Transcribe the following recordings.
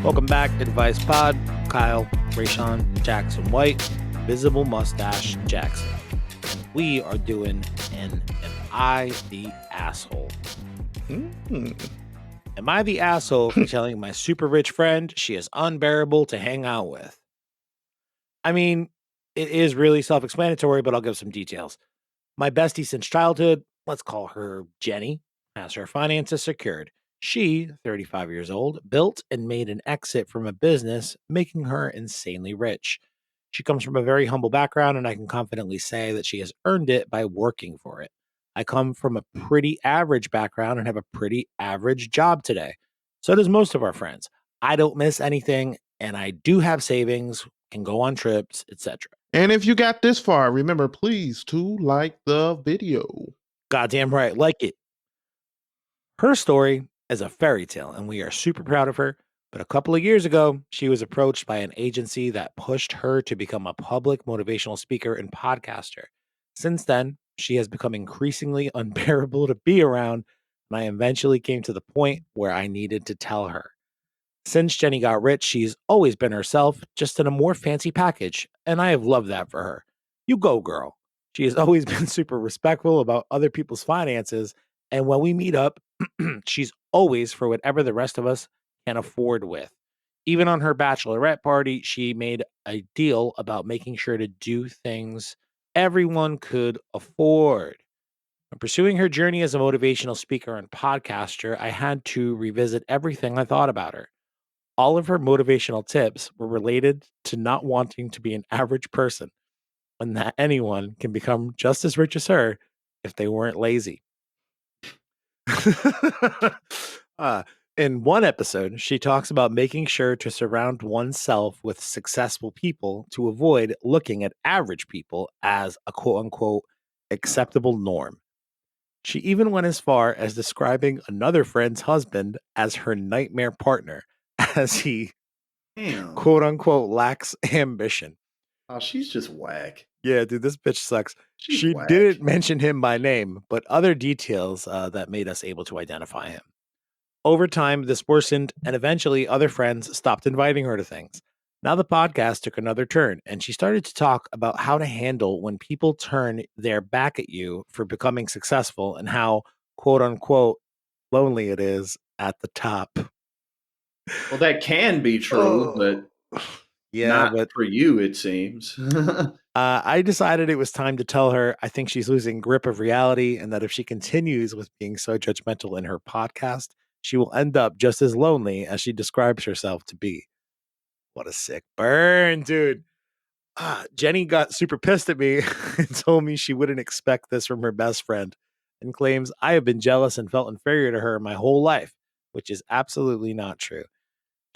Welcome back, Advice Pod. Kyle, Raysean, Jackson White, Visible Mustache Jackson. We are doing an Am I the Asshole? Am I the asshole for telling my super rich friend she is unbearable to hang out with? I mean, it is really self-explanatory, but I'll give some details. My bestie since childhood, let's call her Jenny, has her finances secured. She, 35 years old, built and made an exit from a business, making her insanely rich. She comes from a very humble background, and I can confidently say that she has earned it by working for it. I come from a pretty average background and have a pretty average job today. So does most of our friends. I don't miss anything, and I do have savings, can go on trips, etc. And if you got this far, remember, please to like the video. Goddamn right, like it. Her story is a fairy tale, and we are super proud of her. But a couple of years ago, she was approached by an agency that pushed her to become a public motivational speaker and podcaster. Since then, she has become increasingly unbearable to be around, and I eventually came to the point where I needed to tell her. Since Jenny got rich, she's always been herself, just in a more fancy package, and I have loved that for her. You go, girl. She has always been super respectful about other people's finances, and when we meet up, she's always for whatever the rest of us can afford with. Even on her bachelorette party, she made a deal about making sure to do things everyone could afford. In pursuing her journey as a motivational speaker and podcaster, I had to revisit everything I thought about her. All of her motivational tips were related to not wanting to be an average person and that anyone can become just as rich as her if they weren't lazy. In one episode, she talks about making sure to surround oneself with successful people to avoid looking at average people as a quote unquote acceptable norm. She even went as far as describing another friend's husband as her nightmare partner, as he Damn. quote unquote lacks ambition. Oh, she's just whack. Yeah, dude, this bitch sucks. She's She whack. didn't mention him by name, but other details that made us able to identify him. Over time, this worsened, and eventually other friends stopped inviting her to things. Now the podcast took another turn, and she started to talk about how to handle when people turn their back at you for becoming successful and how, quote unquote, lonely it is at the top. Well, that can be true, but Yeah, not but for you, it seems. I decided it was time to tell her I think she's losing grip of reality and that if she continues with being so judgmental in her podcast, she will end up just as lonely as she describes herself to be. What a sick burn, dude. Jenny got super pissed at me and told me she wouldn't expect this from her best friend and claims I have been jealous and felt inferior to her my whole life, which is absolutely not true.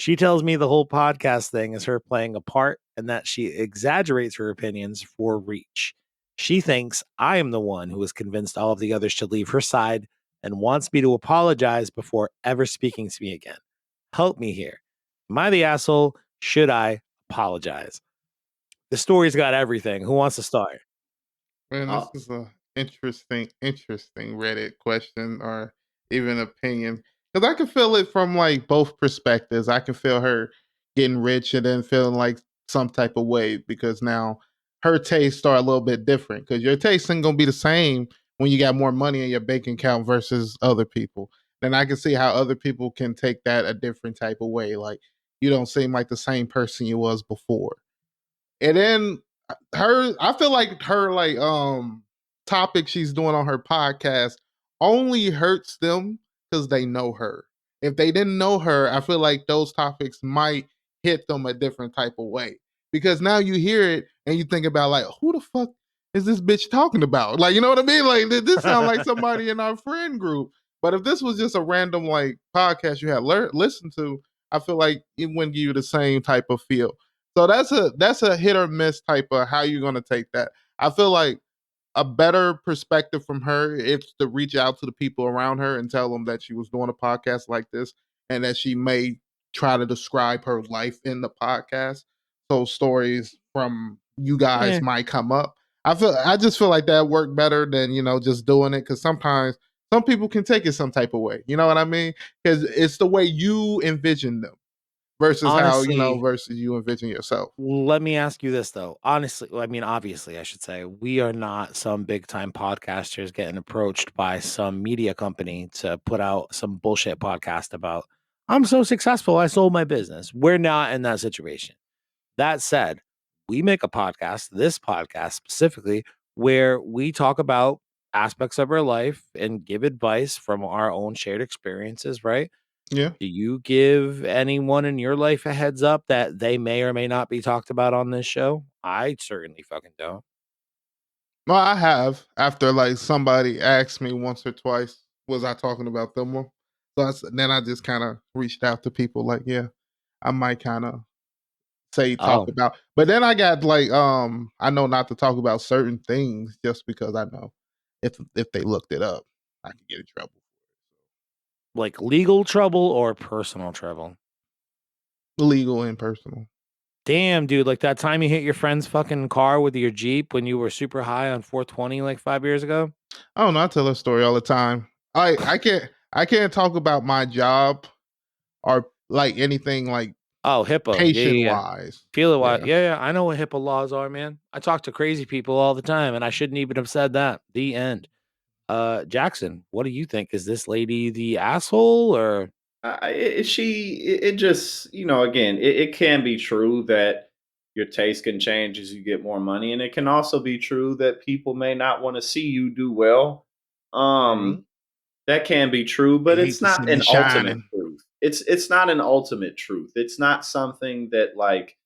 She tells me the whole podcast thing is her playing a part and that she exaggerates her opinions for reach. She thinks I am the one who has convinced all of the others to leave her side and wants me to apologize before ever speaking to me again. Help me here. Am I the asshole? Should I apologize? The story's got everything. Who wants to start? Man, this is a interesting Reddit question or even opinion. Because I can feel it from like both perspectives. I can feel her getting rich and then feeling like some type of way because now her tastes are a little bit different. Because your taste ain't gonna be the same when you got more money in your bank account versus other people. Then I can see how other people can take that a different type of way. Like you don't seem like the same person you was before. And then I feel like her topic she's doing on her podcast only hurts them because they know her. If they didn't know her, I feel like those topics might hit them a different type of way. Because now you hear it and you think about like, who the fuck is this bitch talking about? Like, you know what I mean? Like this sounds like somebody in our friend group. But if this was just a random like podcast you had listened to, I feel like it wouldn't give you the same type of feel. So that's a hit or miss type of how you're gonna take that. I feel like a better perspective from her is to reach out to the people around her and tell them that she was doing a podcast like this and that she may try to describe her life in the podcast. So stories from you guys might come up. I just feel like that worked better than, just doing it because sometimes some people can take it some type of way. You know what I mean? Because it's the way you envision them. versus how, Honestly, versus you envision yourself. let me ask you this though. Honestly, I mean, obviously, I should say, we are not some big time podcasters getting approached by some media company to put out some bullshit podcast about, I'm so successful, I sold my business. We're not in that situation. That said, we make a podcast, this podcast specifically, where we talk about aspects of our life and give advice from our own shared experiences, right? Yeah. Do you give anyone in your life a heads up that they may or may not be talked about on this show? I certainly fucking don't. No, I have. After like somebody asked me once or twice, was I talking about them? Then I just kind of reached out to people like, yeah, I might kind of say talk Oh, about. But then I got like, I know not to talk about certain things just because I know if they looked it up, I could get in trouble. like legal trouble or personal trouble? Legal and personal. Damn, dude, like that time you hit your friend's fucking car with your Jeep when you were super high on 420 like 5 years ago? I don't know. I tell a story all the time. I can't talk about my job or like anything like Oh, HIPAA. Yeah, patient yeah, yeah. wise. Feel it. Yeah. Yeah, yeah. I know what HIPAA laws are, man. I talk to crazy people all the time, and I shouldn't even have said that. The end. Jackson, what do you think? Is this lady the asshole or It just, again, it can be true that your taste can change as you get more money, and it can also be true that people may not want to see you do well. True. Um, that can be true, They but hate it's to see not you an ultimate shining. truth. It's not an ultimate truth. It's not something that like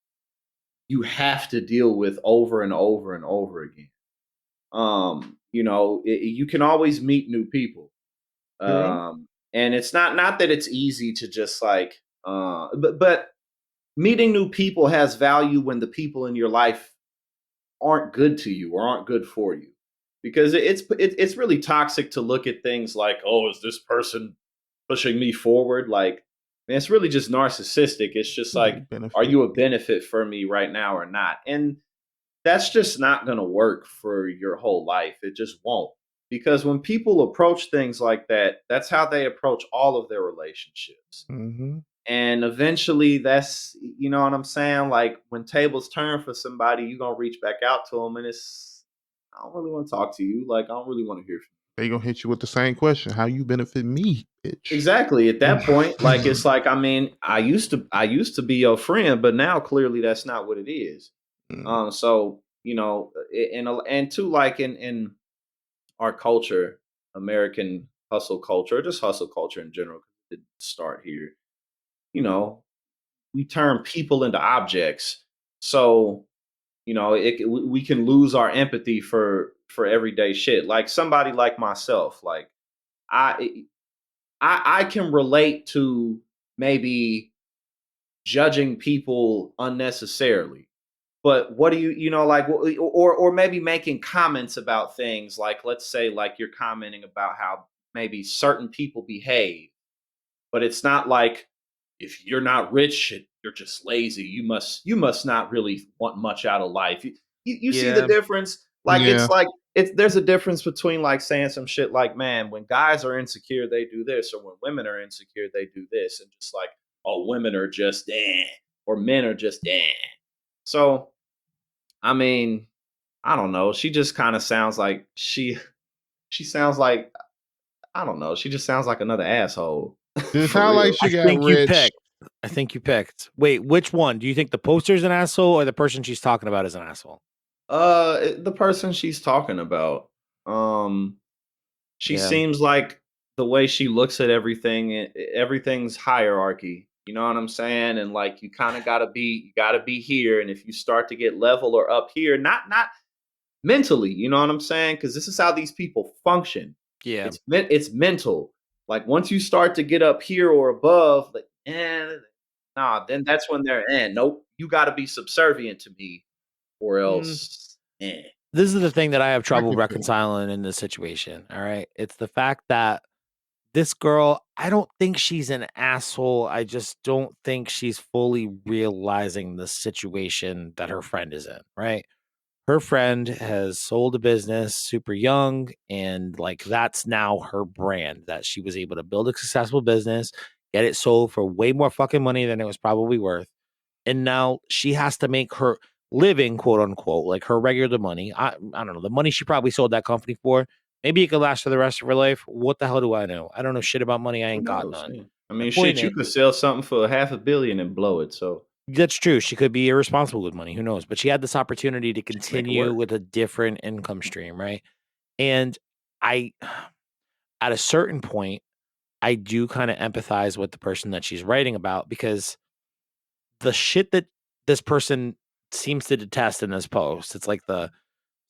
you have to deal with over and over and over again. You can always meet new people. True. And it's not that it's easy to just like but meeting new people has value when the people in your life aren't good to you or aren't good for you, because it's really toxic to look at things like, oh, is this person pushing me forward? Like, man, it's really just narcissistic. It's just They like, are benefit you a me. benefit for me right now or not? And that's just not going to work for your whole life. It just won't. Because when people approach things like that, that's how they approach all of their relationships. Mm-hmm. And eventually, that's, you know what I'm saying? Like when tables turn for somebody, you're going to reach back out to them, and it's, I don't really want to talk to you. Like, I don't really want to hear from They gonna hit you with the same question. How you benefit me, you. bitch? Exactly. At that point, like, it's like, I mean, I used to be your friend, but now clearly that's not what it is. Mm, So, and two, like in our culture, American hustle culture, or just hustle culture in general, 'cause it didn't start here. You know, we turn people into objects. So, we can lose our empathy for everyday shit. Like somebody like myself, like I I can relate to maybe judging people unnecessarily. But what do like, or maybe making comments about things like, let's say, like you're commenting about how maybe certain people behave, but it's not like, if you're not rich, you're just lazy. You must not really want much out of life. You see the yeah, difference? Like yeah. it's there's a difference between like saying some shit like, man, when guys are insecure, they do this, or when women are insecure, they do this, and just like, oh, women are just or men are just So I mean, I don't know. She just kind of sounds like she sounds like, I don't know. She just sounds like another asshole It for sound like real. I she got think you rich. picked. I think you picked. Wait, which one? Do you think the poster's an asshole or the person she's talking about is an asshole? The person she's talking about. Um, she Yeah. seems like the way she looks at everything, everything's hierarchy. You know what I'm saying? And like, you gotta be here. And if you start to get level or up here, not mentally, you know what I'm saying? Because this is how these people function. Yeah. It's mental. Like once you start to get up here or above, like, nah, then that's when they're, nope, you got to be subservient to me, or Mm, else, this is the thing that I have I trouble can feel it. reconciling in this situation. All right. It's the fact that this girl, I don't think she's an asshole. I just don't think she's fully realizing the situation that her friend is in, right? Her friend has sold a business super young, and like that's now her brand, that she was able to build a successful business, get it sold for way more fucking money than it was probably worth. And now she has to make her living, quote unquote, like her regular money. I don't know, the money she probably sold that company for. Maybe it could last for the rest of her life. What the hell do I know? I don't know shit about money. I Who ain't got knows? none. Yeah. I The mean, point shit, is, you could sell something for 500 million and blow it. So that's true. She could be irresponsible with money. Who knows? But she had this opportunity to just make it continue work. with a different income stream, right? And I, at a certain point, I do kind of empathize with the person that she's writing about because the shit that this person seems to detest in this post, it's like the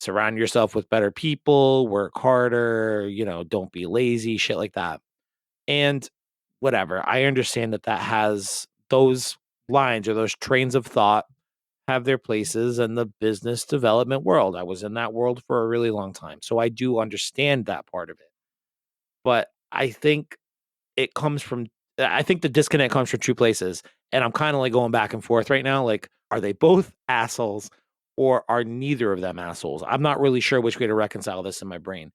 surround yourself with better people, work harder, don't be lazy, shit like that. And whatever, I understand that has those lines or those trains of thought have their places in the business development world. I was in that world for a really long time. So I do understand that part of it. But I think the disconnect comes from two places. And I'm kind of like going back and forth right now. Like, are they both assholes or are neither of them assholes? I'm not really sure which way to reconcile this in my brain.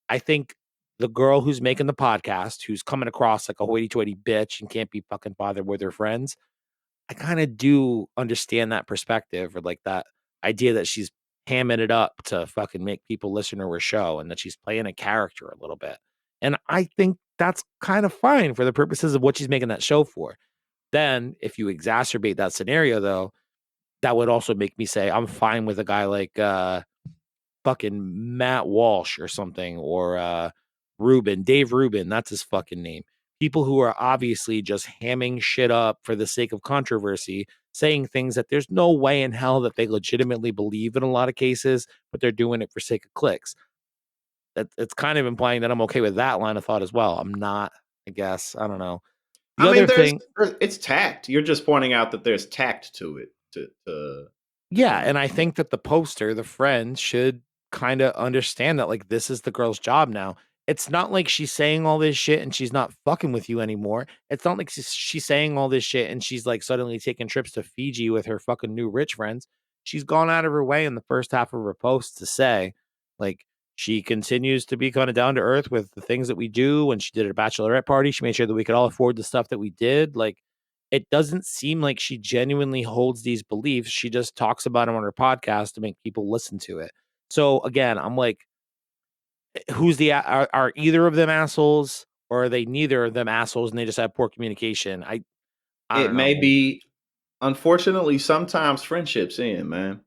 I think the girl who's making the podcast, who's coming across like a hoity toity bitch and can't be fucking bothered with her friends, I kind of do understand that perspective or like that idea that she's hamming it up to fucking make people listen to her show and that she's playing a character a little bit. And I think that's kind of fine for the purposes of what she's making that show for. Then, if you exacerbate that scenario, though, that would also make me say I'm fine with a guy like fucking Matt Walsh or something, or Dave Rubin, that's his fucking name. People who are obviously just hamming shit up for the sake of controversy, saying things that there's no way in hell that they legitimately believe in a lot of cases, but they're doing it for sake of clicks. It's kind of implying that I'm okay with that line of thought as well. I'm not, I guess. I don't know. The I mean, other thing, it's tact. You're just pointing out that there's tact to it. yeah, To and I think that the poster, the friend, should kinda understand that, like, this is the girl's job now. It's not like she's saying all this shit and she's not fucking with you anymore. It's not like she's saying all this shit and she's, like, suddenly taking trips to Fiji with her fucking new rich friends. She's gone out of her way in the first half of her post to say, like, she continues to be kinda down to earth with the things that we do. When she did her bachelorette party, she made sure that we could all afford the stuff that we did, like, it doesn't seem like she genuinely holds these beliefs. She just talks about them on her podcast to make people listen to it. So again, I'm like, are either of them assholes or are they neither of them assholes and they just have poor communication? I it don't know, may man. be, unfortunately, sometimes friendships end, man.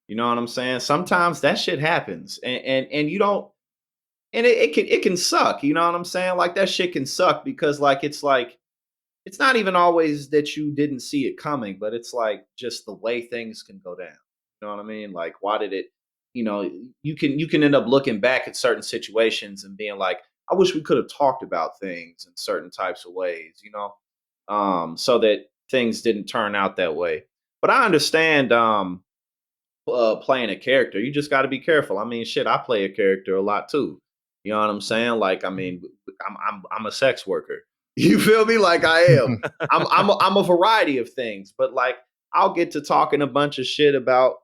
You know what I'm saying? Sometimes that shit happens, and you don't, and it can suck. You know what I'm saying? Like that shit can suck because like it's not even always that you didn't see it coming, but it's like just the way things can go down. You know what I mean? Like, why did it? You know, you can end up looking back at certain situations and being like, I wish we could have talked about things in certain types of ways. So that things didn't turn out that way. But I understand playing a character. You just got to be careful. I mean, shit, I play a character a lot too. You know what I'm saying? Like, I mean, I'm a sex worker. You feel me? Like I am. I'm a variety of things, but like I'll get to talking a bunch of shit about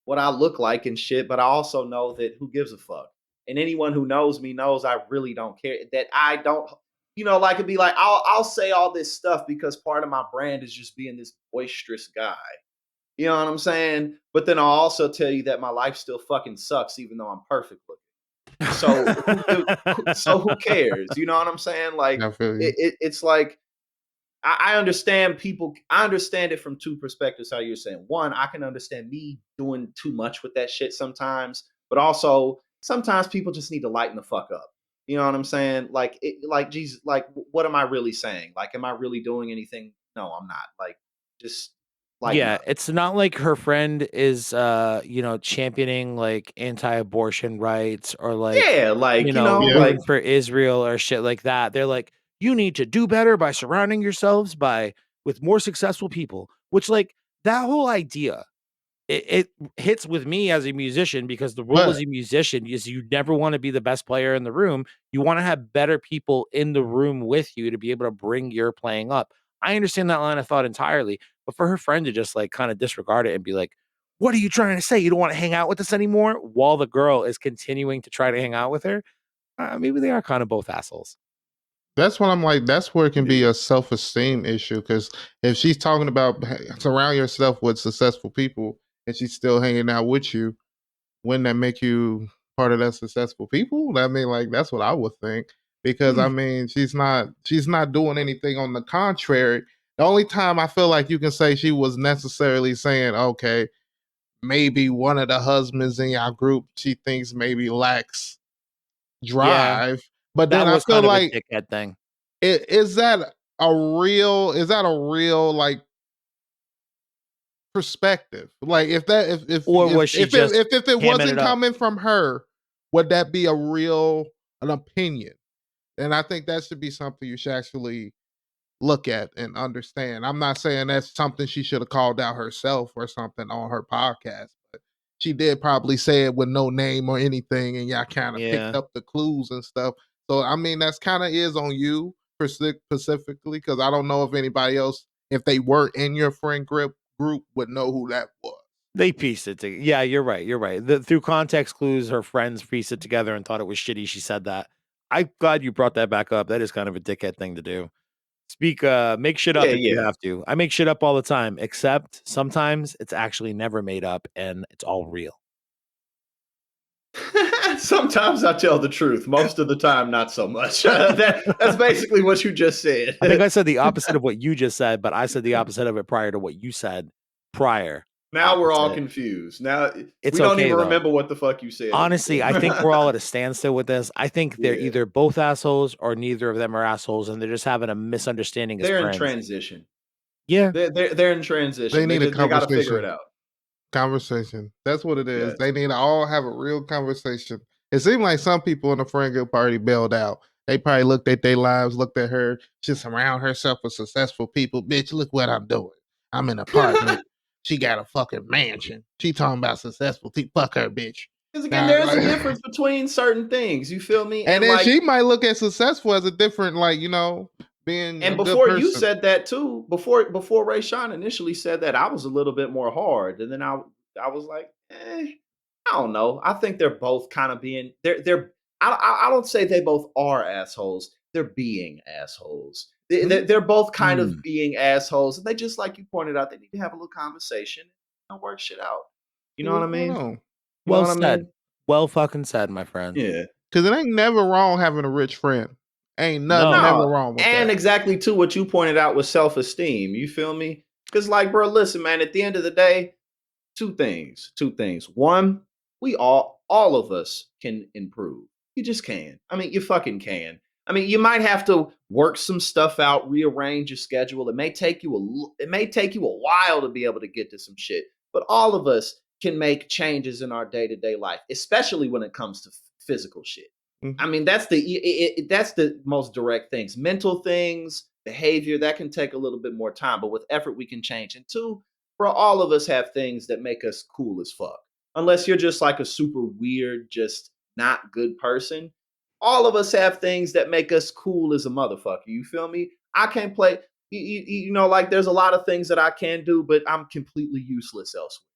what I look like and shit, but I also know that who gives a fuck. And anyone who knows me knows I really don't care. That I don't, like it'd be like I'll say all this stuff because part of my brand is just being this boisterous guy. You know what I'm saying? But then I'll also tell you that my life still fucking sucks, even though I'm perfect looking. So who cares? You know what I'm saying? Like I feel you. it's like I understand people. I understand it from two perspectives. How you're saying, one, I can understand me doing too much with that shit sometimes, but also sometimes people just need to lighten the fuck up. You know what I'm saying? Like Jesus, like what am I really saying? Like, am I really doing anything? No, I'm not. Like, just lighten Yeah, up. it's not like her friend is championing like anti-abortion rights or like Yeah, like Yeah. rooting for Israel or shit like that. They're like, you need to do better by surrounding yourselves by with more successful people, which like that whole idea it hits with me as a musician because the rule as But a musician is you never want to be the best player in the room. You want to have better people in the room with you to be able to bring your playing up. I understand that line of thought entirely, but for her friend to just like kind of disregard it and be like, "What are you trying to say? You don't want to hang out with us anymore?" While the girl is continuing to try to hang out with her, maybe they are kind of both assholes. That's what I'm like. That's where it can be Yeah. a self-esteem issue. Because if she's talking about surround yourself with successful people, and she's still hanging out with you, wouldn't that make you part of that successful people? I mean, like that's what I would think. Because I mean, she's not doing anything on the contrary. The only time I feel like you can say she was necessarily saying, okay, maybe one of the husbands in your group she thinks maybe lacks Yeah, drive. But then that I was feel kind of a like dickhead thing. is that a real like perspective? Like if that if Or if was she if it just if, if it hamming it wasn't up? coming from her, would that be an opinion? And I think that should be something you should actually look at and understand. I'm not saying that's something she should have called out herself or something on her podcast, but she did probably say it with no name or anything, and y'all kind of picked Yeah. up the clues and stuff. So I mean, that's kind of is on you specifically because I don't know if anybody else, if they were in your friend group, would know who that was. They pieced it together. Yeah, you're right, you're right. Through context clues, her friends pieced it together and thought it was shitty she said that. I'm glad you brought that back up. That is kind of a dickhead thing to do. Make shit Yeah, up if you yeah. have to. I make shit up all the time, except sometimes it's actually never made up and it's all real. Sometimes I tell the truth. Most of the time, not so much. That's basically what you just said. I think I said the opposite of what you just said, but I said the opposite of it prior to what you said prior. Now we're all Opposite. confused. Now It's we don't okay even though. remember what the fuck you said Honestly, I think we're anymore. all at a standstill with this. I think they're Yeah. either both assholes or neither of them are assholes, and they're just having a misunderstanding as They're in friends. transition. Yeah, They're in They transition. need a They got to figure it conversation. out. Conversation. That's what it is. Yes. They need to all have a real conversation. It seemed like some people in the friend group already bailed out. They probably looked at their lives, looked at her. She surround herself with successful people. Bitch, look what I'm doing. I'm in an apartment. She got a fucking mansion. She talking about successful people. Fuck her, bitch. Because again, Nah, there's a like, difference between certain things. You feel me? and And then like, she might look at successful as a different, like, being a and good before you person. said that too, before Raysean initially said that, I was a little bit more hard, and then I was like, I don't know. I think they're both kind of being they're. I don't say they both are assholes. They're being assholes. Mhm. They're both kind of Mm. being assholes, and they just like you pointed out, they need to have a little conversation and work shit out. You See know what I what's going mean? on. You know Well what I said. mean? Well fucking said, my friend. Yeah. Because it ain't never wrong having a rich friend. Ain't nothing No. never No, wrong with and that. exactly to what you pointed out with self-esteem. You feel me? Because, like, bro, listen, man. At the end of the day, two things. Two things. One, we all of us can improve. You just can. I mean, you fucking can. I mean, you might have to work some stuff out, rearrange your schedule. It may take you a while to be able to get to some shit. But all of us can make changes in our day-to-day life, especially when it comes to physical shit. I Mhm. mean, that's the most direct things. Mental things, behavior, that can take a little bit more time, but with effort we can change. And two, bro, all of us have things that make us cool as fuck. Unless you're just like a super weird, just not good person. All of us have things that make us cool as a motherfucker. You feel me? I can't play, like there's a lot of things that I can do, but I'm completely useless elsewhere.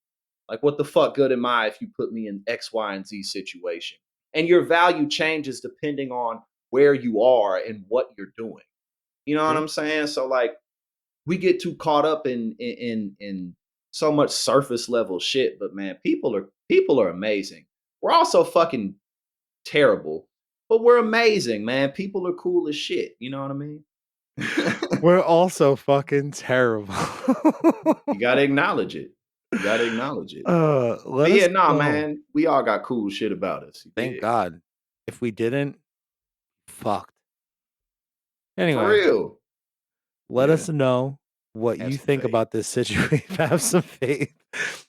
Like, what the fuck good am I if you put me in X, Y, and Z situation? And your value changes depending on where you are and what you're doing. You know what True. I'm saying? So like, we get too caught up in so much surface level shit, but man, people are amazing. We're also fucking terrible, but we're amazing, man. People are cool as shit. You know what I mean? We're also fucking terrible. You gotta acknowledge it. You gotta acknowledge it. Let But yeah, us nah, know. man, we all got cool shit about us. You Thank dig? God. If we didn't, fucked. For Anyway, real. let Yeah. us know what Have you some think faith. about this situation. Have some faith.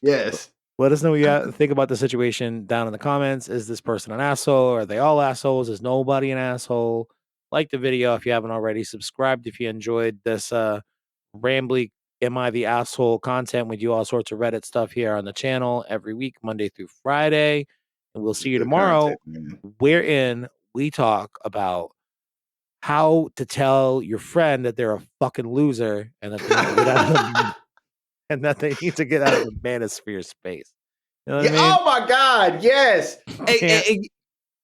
Yes. Let us know what you think about the situation down in the comments. Is this person an asshole? Are they all assholes? Is nobody an asshole? Like the video if you haven't already. Subscribed if you enjoyed this rambly am I the asshole content. We do all sorts of Reddit stuff here on the channel every week, Monday through Friday. And we'll see you Good tomorrow, content, man. wherein we talk about how to tell your friend that they're a fucking loser and that they need to get out of the and that they need to get out of the manosphere space. You know what I Yeah. mean? Oh my God. Yes. Can't It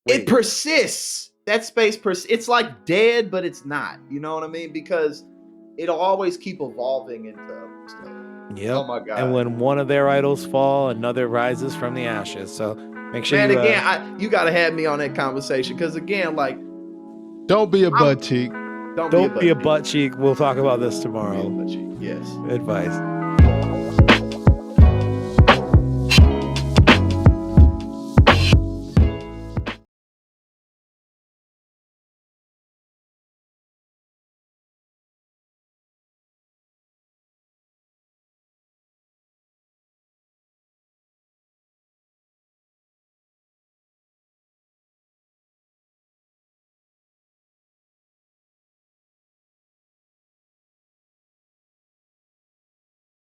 wait. persists. that space it's like dead, but it's not. You know what I mean? Because it'll always keep evolving into other stuff. Yep. Oh my God. And when one of their idols fall, another rises from the ashes. So make sure Man, you again, you gotta have me on that conversation because again, like, Don't be a butt cheek. don't don't be a butt cheek. butt cheek. We'll talk about this Don't be a tomorrow. butt cheek. Yes. Advice.